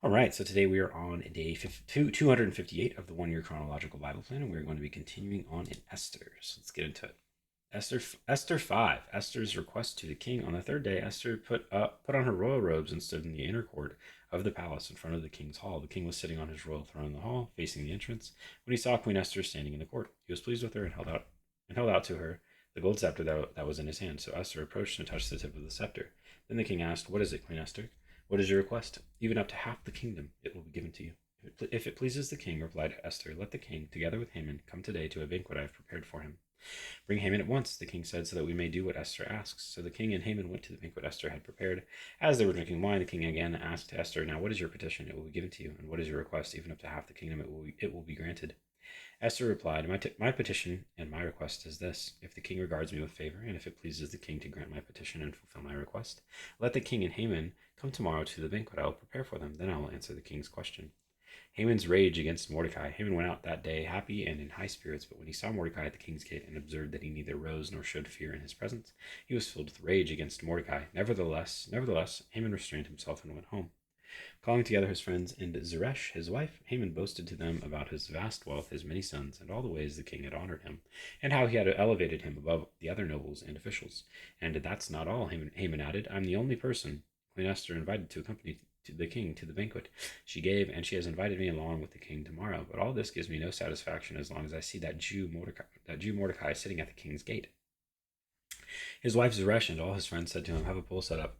All right, so today we are on day 258 of the one-year chronological Bible plan, and we're going to be continuing on in Esther. So let's get into it. Esther 5. Esther's request to the king. On the third day, Esther put on her royal robes and stood in the inner court of the palace in front of the king's hall. The king was sitting on his royal throne in the hall, facing the entrance. When he saw Queen Esther standing in the court, he was pleased with her and held out to her the gold scepter that was in his hand. So Esther approached and touched the tip of the scepter. Then the king asked, "What is it, Queen Esther? What is your request? Even up to half the kingdom, it will be given to you." If it pleases the king," replied Esther, "let the king, together with Haman, come today to a banquet I have prepared for him." "Bring Haman at once," the king said, "so that we may do what Esther asks." So the king and Haman went to the banquet Esther had prepared. As they were drinking wine, the king again asked Esther, "Now what is your petition? It will be given to you. And what is your request? Even up to half the kingdom, it will be granted." Esther replied, my petition and my request is this: if the king regards me with favor, and if it pleases the king to grant my petition and fulfill my request, let the king and Haman come tomorrow to the banquet I will prepare for them. Then I will answer the king's question. Haman's rage against Mordecai. Haman went out that day happy and in high spirits, but when he saw Mordecai at the king's gate and observed that he neither rose nor showed fear in his presence, he was filled with rage against Mordecai. Nevertheless, Haman restrained himself and went home. Calling together his friends and Zeresh, his wife, Haman boasted to them about his vast wealth, his many sons, and all the ways the king had honored him, and how he had elevated him above the other nobles and officials. "And that's not all," Haman added. "I'm the only person Queen Esther invited to accompany the king to the banquet she gave, and she has invited me along with the king tomorrow. But all this gives me no satisfaction as long as I see that Jew Mordecai sitting at the king's gate." His wife Zeresh and all his friends said to him, "Have a pole set up,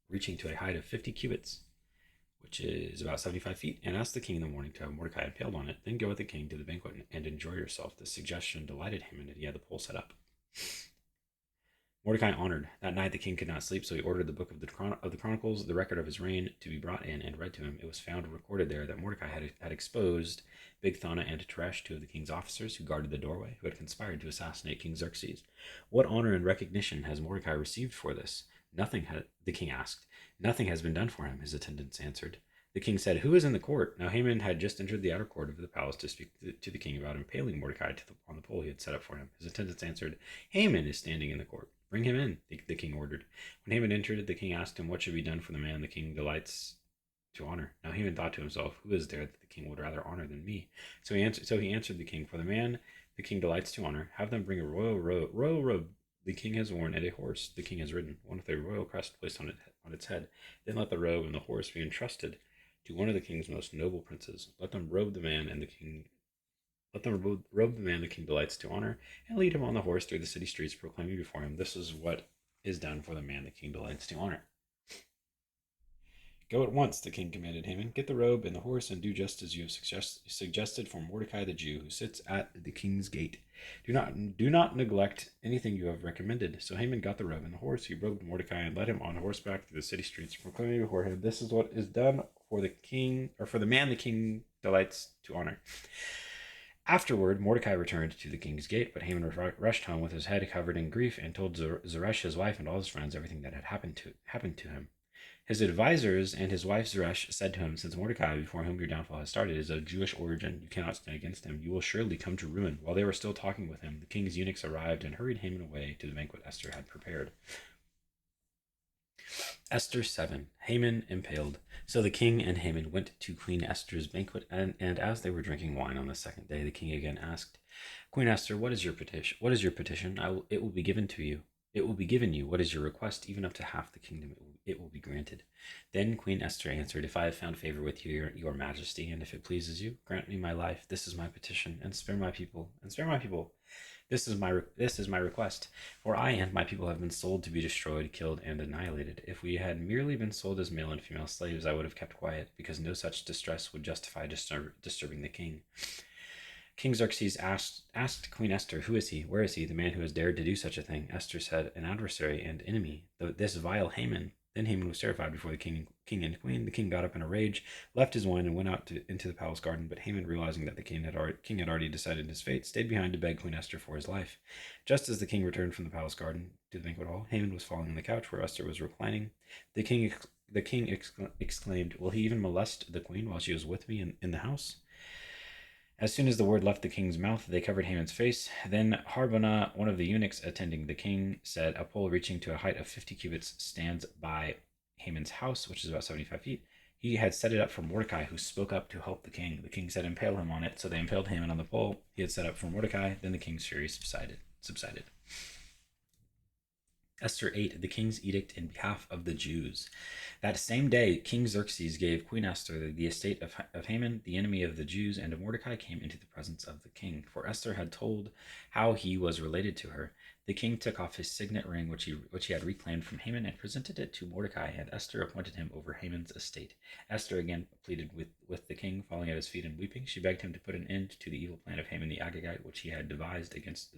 reaching to a height of 50 cubits, which is about 75 feet, and ask the king in the morning to have Mordecai impaled on it. Then go with the king to the banquet and enjoy yourself." This suggestion delighted him, and he had the pole set up. Mordecai honored. That night the king could not sleep, so he ordered the book of the Chronicles, the record of his reign, to be brought in and read to him. It was found recorded there that Mordecai had exposed Bigthana and Teresh, two of the king's officers who guarded the doorway, who had conspired to assassinate King Xerxes. "What honor and recognition has Mordecai received for this?" The king asked. "Nothing has been done for him," his attendants answered. The king said, "Who is in the court?" Now Haman had just entered the outer court of the palace to speak to the king about impaling Mordecai on the pole he had set up for him. His attendants answered, "Haman is standing in the court." "Bring him in," the king ordered. When Haman entered, the king asked him what should be done for the man the king delights to honor. Now Haman thought to himself, "Who is there that the king would rather honor than me?" So he answered the king, "For the man the king delights to honor, have them bring a royal robe the king has worn, and a horse the king has ridden, one with a royal crest placed on its head. Then let the robe and the horse be entrusted to one of the king's most noble princes. Let them robe the man the king delights to honor, and lead him on the horse through the city streets, proclaiming before him, 'This is what is done for the man the king delights to honor.'" "Go at once," the king commanded Haman. "Get the robe and the horse, and do just as you have suggested for Mordecai the Jew, who sits at the king's gate. Do not neglect anything you have recommended." So Haman got the robe and the horse. He robed Mordecai and led him on horseback through the city streets, proclaiming before him, "This is what is done for the king, or for the man the king delights to honor." Afterward, Mordecai returned to the king's gate, but Haman rushed home with his head covered in grief and told Zeresh, his wife, and all his friends everything that had happened to him. His advisers and his wife Zeresh said to him, "Since Mordecai, before whom your downfall has started, is of Jewish origin, you cannot stand against him. You will surely come to ruin." While they were still talking with him, the king's eunuchs arrived and hurried Haman away to the banquet Esther had prepared. Esther 7. Haman impaled. So the king and Haman went to Queen Esther's banquet, and as they were drinking wine on the second day, the king again asked, "Queen Esther, what is your petition? What is your petition? It will be given to you. It will be given you. What is your request? Even up to half the kingdom, it will be granted." Then Queen Esther answered, "If I have found favor with your majesty, and if it pleases you, grant me my life. This is my petition, and spare my people. This is my request, for I and my people have been sold to be destroyed, killed, and annihilated. If we had merely been sold as male and female slaves, I would have kept quiet, because no such distress would justify disturbing the king." King Xerxes asked Queen Esther, "Who is he? Where is he, the man who has dared to do such a thing?" Esther said, "An adversary and enemy, this vile Haman." Then Haman was terrified before the king and queen. The king got up in a rage, left his wine, and went out into the palace garden. But Haman, realizing that the king had already decided his fate, stayed behind to beg Queen Esther for his life. Just as the king returned from the palace garden to the banquet hall, Haman was falling on the couch where Esther was reclining. The king exclaimed, "Will he even molest the queen while she was with me in the house?" As soon as the word left the king's mouth, they covered Haman's face. Then Harbonah, one of the eunuchs attending the king, said, "A pole reaching to a height of 50 cubits stands by Haman's house, which is about 75 feet. He had set it up for Mordecai, who spoke up to help the king. The king said, "Impale him on it." So they impaled Haman on the pole he had set up for Mordecai. Then the king's fury subsided. Esther 8, the king's edict in behalf of the Jews. That same day, King Xerxes gave Queen Esther the estate of Haman, the enemy of the Jews, and Mordecai came into the presence of the king. For Esther had told how he was related to her. The king took off his signet ring, which he had reclaimed from Haman, and presented it to Mordecai, and Esther appointed him over Haman's estate. Esther again pleaded with the king, falling at his feet and weeping. She begged him to put an end to the evil plan of Haman the Agagite, which he had devised against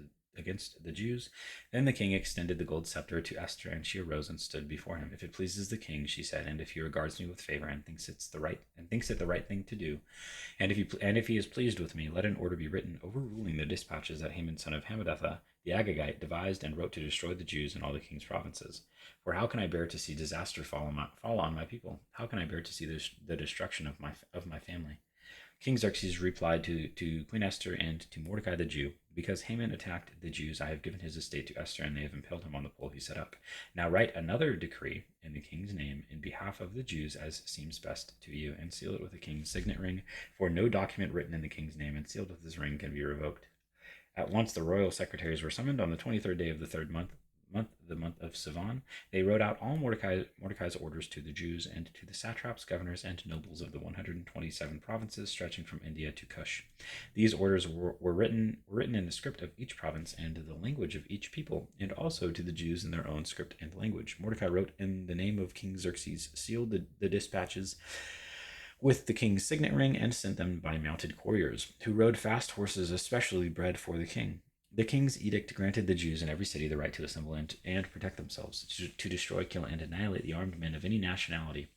the Jews. Then the king extended the gold scepter to Esther, and she arose and stood before him. "If it pleases the king," she said, "and if he regards me with favor and thinks it the right thing to do, and if he is pleased with me, let an order be written overruling the dispatches that Haman son of Hammedatha the Agagite devised and wrote to destroy the Jews in all the king's provinces. For how can I bear to see disaster fall on my people? How can I bear to see the destruction of my family?" King Xerxes replied to Queen Esther and to Mordecai the Jew, "Because Haman attacked the Jews, I have given his estate to Esther, and they have impaled him on the pole he set up. Now write another decree in the king's name in behalf of the Jews as seems best to you, and seal it with the king's signet ring, for no document written in the king's name and sealed with his ring can be revoked." At once the royal secretaries were summoned on the 23rd day of the third month, the month of Sivan. They wrote out all Mordecai's orders to the Jews and to the satraps, governors, and nobles of the 127 provinces stretching from India to Kush. These orders were written in the script of each province and the language of each people, and also to the Jews in their own script and language. Mordecai wrote in the name of King Xerxes, sealed the dispatches with the king's signet ring, and sent them by mounted couriers, who rode fast horses especially bred for the king. The king's edict granted the Jews in every city the right to assemble and protect themselves, to destroy, kill, and annihilate the armed men of any nationality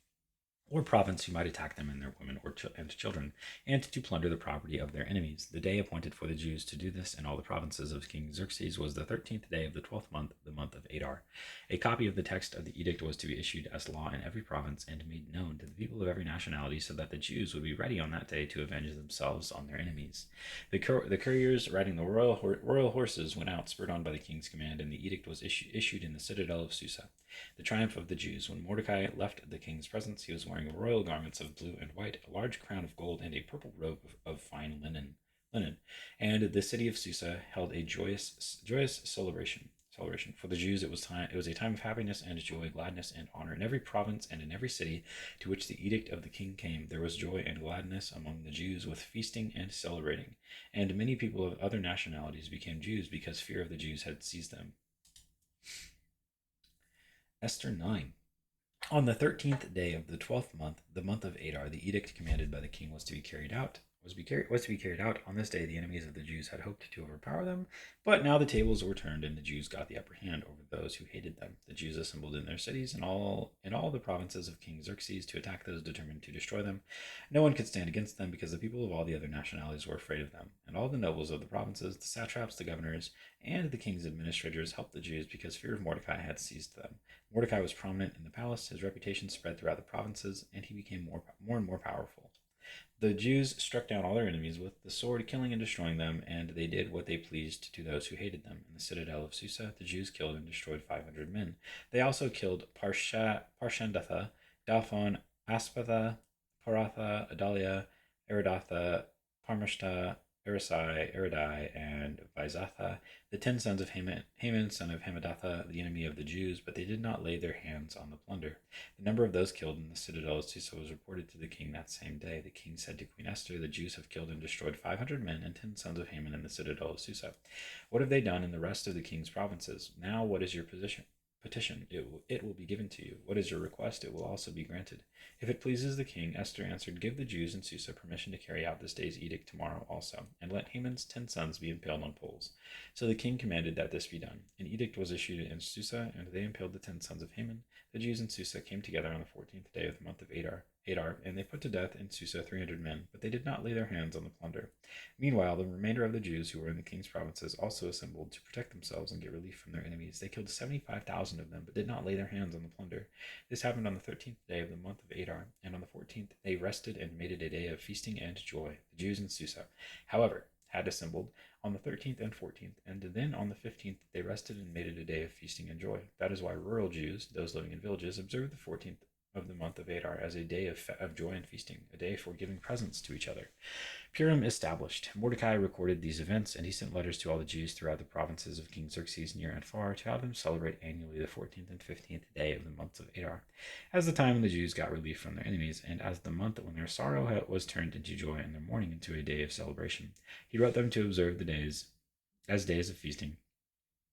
or province who might attack them and their women and children, and to plunder the property of their enemies. The day appointed for the Jews to do this in all the provinces of King Xerxes was the 13th day of the 12th month, the month of Adar. A copy of the text of the edict was to be issued as law in every province and made known to the people of every nationality, so that the Jews would be ready on that day to avenge themselves on their enemies. The couriers riding the royal horses went out, spurred on by the king's command, and the edict was issued in the citadel of Susa. The triumph of the Jews. When Mordecai left the king's presence, he was wearing royal garments of blue and white, a large crown of gold, and a purple robe of fine linen. And the city of Susa held a joyous celebration. For the Jews, it was a time of happiness and joy, gladness and honor. In every province and in every city to which the edict of the king came, there was joy and gladness among the Jews, with feasting and celebrating. And many people of other nationalities became Jews because fear of the Jews had seized them. Esther 9. On the 13th day of the 12th month, the month of Adar, the edict commanded by the king was to be carried out. On this day, the enemies of the Jews had hoped to overpower them, but now the tables were turned, and the Jews got the upper hand over those who hated them. The Jews assembled in their cities and all the provinces of King Xerxes to attack those determined to destroy them. No one could stand against them, because the people of all the other nationalities were afraid of them. And all the nobles of the provinces, the satraps, the governors, and the king's administrators helped the Jews, because fear of Mordecai had seized them. Mordecai was prominent in the palace, his reputation spread throughout the provinces, and he became more and more powerful. The Jews struck down all their enemies with the sword, killing and destroying them, and they did what they pleased to those who hated them. In the citadel of Susa, the Jews killed and destroyed 500 men. They also killed Parshandatha, Dalphon, Aspatha, Paratha, Adalia, Aridatha, Parmashta, Erisai, Eridai, and Vizatha, the 10 sons of Haman, son of Hammedatha, the enemy of the Jews, but they did not lay their hands on the plunder. The number of those killed in the citadel of Susa was reported to the king that same day. The king said to Queen Esther, "The Jews have killed and destroyed 500 men and 10 sons of Haman in the citadel of Susa. What have they done in the rest of the king's provinces? Now what is your petition? It will be given to you. What is your request? It will also be granted." If it pleases the king, Esther answered, "Give the Jews in Susa permission to carry out this day's edict tomorrow also, and let Haman's 10 sons be impaled on poles." So the king commanded that this be done. An edict was issued in Susa, and they impaled the 10 sons of Haman. The Jews in Susa came together on the 14th day of the month of Adar, and they put to death in Susa 300 men, but they did not lay their hands on the plunder. Meanwhile, the remainder of the Jews who were in the king's provinces also assembled to protect themselves and get relief from their enemies. They killed 75,000 of them, but did not lay their hands on the plunder. This happened on the 13th day of the month of Adar, and on the 14th they rested and made it a day of feasting and joy. The Jews in Susa, however, had assembled on the 13th and 14th, and then on the 15th they rested and made it a day of feasting and joy. That is why rural Jews, those living in villages, observed the 14th of the month of Adar as a day of joy and feasting, a day for giving presents to each other. Purim established. Mordecai recorded these events, and he sent letters to all the Jews throughout the provinces of King Xerxes near and far to have them celebrate annually the 14th and 15th day of the month of Adar, as the time when the Jews got relief from their enemies, and as the month when their sorrow was turned into joy and their mourning into a day of celebration. He wrote them to observe the days as days of feasting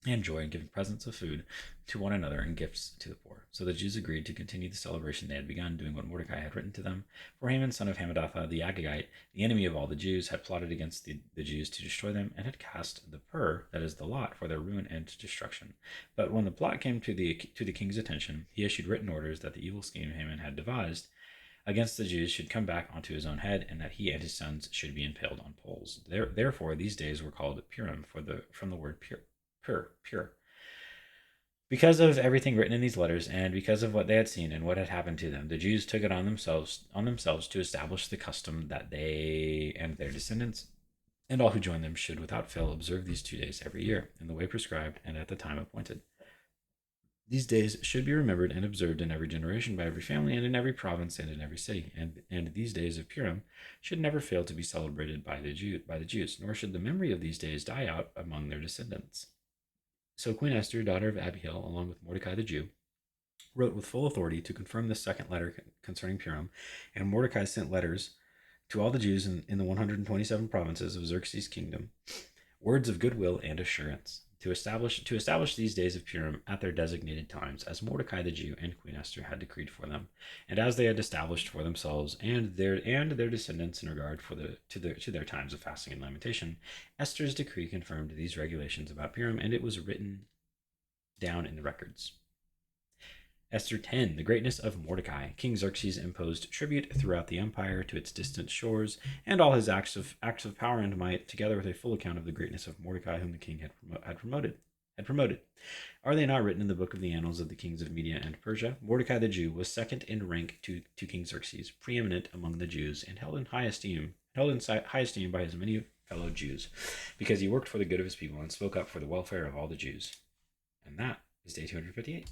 and joy and giving presents of food to one another and gifts to the poor. So the Jews agreed to continue the celebration they had begun, doing what Mordecai had written to them. For Haman, son of Hammedatha, the Agagite, the enemy of all the Jews, had plotted against the Jews to destroy them, and had cast the pur, that is the lot, for their ruin and destruction. But when the plot came to the king's attention, he issued written orders that the evil scheme Haman had devised against the Jews should come back onto his own head, and that he and his sons should be impaled on poles. Therefore, these days were called Purim, from the word pure. Because of everything written in these letters, and because of what they had seen and what had happened to them, the Jews took it on themselves to establish the custom that they and their descendants and all who join them should without fail observe these 2 days every year, in the way prescribed and at the time appointed. These days should be remembered and observed in every generation by every family and in every province and in every city. And these days of Purim should never fail to be celebrated by the Jews, nor should the memory of these days die out among their descendants. So Queen Esther, daughter of Abihail, along with Mordecai the Jew, wrote with full authority to confirm the second letter concerning Purim, and Mordecai sent letters to all the Jews in the 127 provinces of Xerxes' kingdom, words of goodwill and assurance, to establish these days of Purim at their designated times, as Mordecai the Jew and Queen Esther had decreed for them, and as they had established for themselves and their descendants in regard to their times of fasting and lamentation. Esther's decree confirmed these regulations about Purim, and it was written down in the records. Esther 10. The greatness of Mordecai. King Xerxes imposed tribute throughout the empire to its distant shores, and all his acts of power and might, together with a full account of the greatness of Mordecai, whom the king had promoted. Are they not written in the book of the annals of the kings of Media and Persia? Mordecai the Jew was second in rank to King Xerxes, preeminent among the Jews, and held in high esteem by his many fellow Jews, because he worked for the good of his people and spoke up for the welfare of all the Jews. And that is day 258.